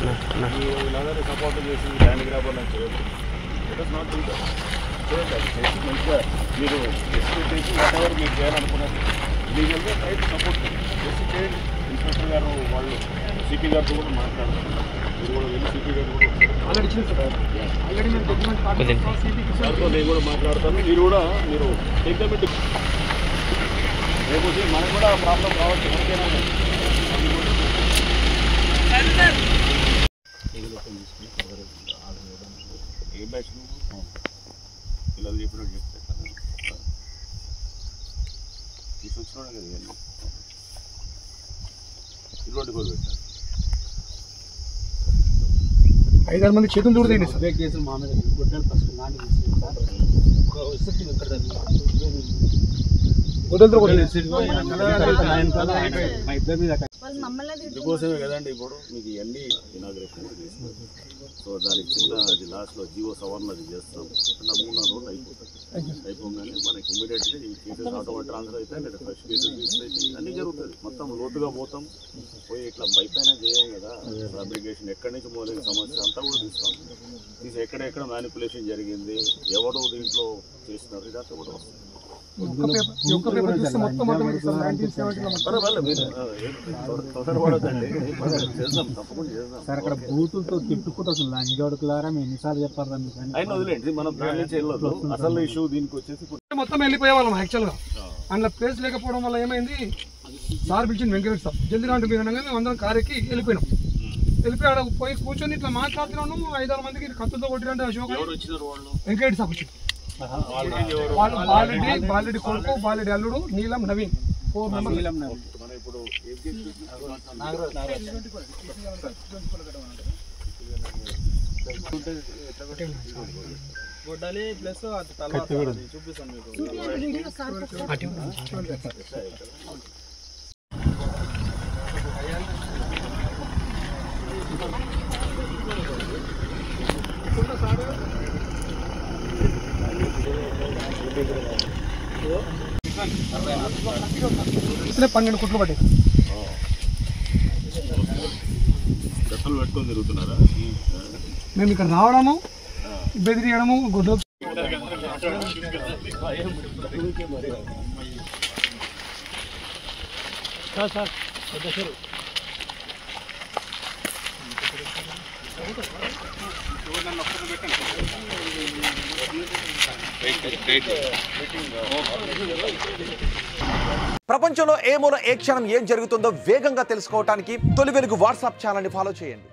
ఇలాగే సపోర్ట్ చేసి land grabber అని చేయొచ్చు. ఇట్ ఇస్ నాట్ చూడండి అది చేసి మంచిగా మీరు ఎస్టిమేట్ చేసి వాట్ ఎవర్ మీరు చేయాలనుకున్నది లీగల్గా రైట్ సపోర్ట్ చేసి చేయండి. ఇన్స్పెక్టర్ గారు వాళ్ళు సిపి గారితో కూడా మాట్లాడుతున్నారు. మీరు కూడా వెళ్ళి సిపి గారు కూడా సార్తో నేను కూడా మాట్లాడతాను. మీరు కూడా మీరు టేక్ రేపు వచ్చి మనకు కూడా ప్రాబ్లం కావచ్చు. ఎవరికైనా ఏ బ్యాచ్ పిల్లలు చెప్పినట్టు చెప్తే తీసుకొచ్చినాడు కదా ఇవన్నీ 24 పెట్టారు. 5-6 మంది చేతులు దూరదండి సార్. బ్రేక్ కేసులు మా మీద గుడ్డలు ఫస్ట్ నాని తీసుకుంది సార్. ఒక విసిట్ ఇక్కడ ఇందుకోసమే కదండి ఇప్పుడు మీకు ఇవన్నీ ఇనాగ్రేషన్ సో దానికి చిన్న అది లాస్ట్లో జీవో సవరణ అది చేస్తాం. 3-4 రోజులు అయిపోతుంది. అయిపోగానే మనకి ఇమీడియట్గా ఈ కేసెస్ ఆటోమేటిక్ ట్రాన్స్ఫర్ అవుతాయి. లేదా ఫ్రెష్ కేసెస్ తీసుకొచ్చి అన్నీ జరుగుతుంది. మొత్తం లోతుగా పోతాం. పోయి ఇట్లా పైపైన చేయం కదా ఫ్యాబ్రికేషన్ ఎక్కడి నుంచి మొదలైన సమస్య అంతా కూడా తీస్తాం. తీసి ఎక్కడెక్కడ మ్యానిపులేషన్ జరిగింది, ఎవరు దీంట్లో చేస్తున్నారు, ఇదంతా కూడా వస్తుంది. సార్ అక్కడ బూతులతో తిట్టుకుంటూ లంజోడుకులారా మేము ఎన్నిసార్లు చెప్పారు అయినా వదిలేండి. మనం దాని నుంచి వెళ్ళదు. అసలు ఇష్యూ దీనికి వచ్చేసి మొత్తం వెళ్ళిపోయే వాళ్ళం. యాక్చువల్గా అందులో ప్లేస్ లేకపోవడం వల్ల ఏమైంది, సార్ పిలిచింది వెంకటేష్ సార్ జల్దీ రాంటి మీద మేము అందరం కారెక్కి వెళ్ళిపోయినాం. వెళ్ళిపోయి ఆడ పోయి కూర్చొని ఇట్లా మాట్లాడుతున్నాము. 5-6 మందికి కత్తులతో కొట్టిరంటే అశోక్ వెంకటేష్ సార్ వచ్చింది. వాళ్ళు బాలెడ్డి కొడుకు, బాలెడ్డి అల్లుడు, నీలం నవీన్ 4 మెంబర్స్. గొడ్డాలి ప్లస్ చూపిస్తాను మీకు. ఇతనే 12 కుట్లు పట్టాయి. దత్తలు పెట్టుకొని తిరుగుతున్నారా? మేము ఇక్కడ రావడము, బెదిరియడము, గుడ్లు సార్ ప్రపంచంలో ఏ మూల ఏ క్షణం ఏం జరుగుతుందో వేగంగా తెలుసుకోవడానికి తొలి వెలుగు వాట్సాప్ ఛానల్ని ఫాలో చేయండి.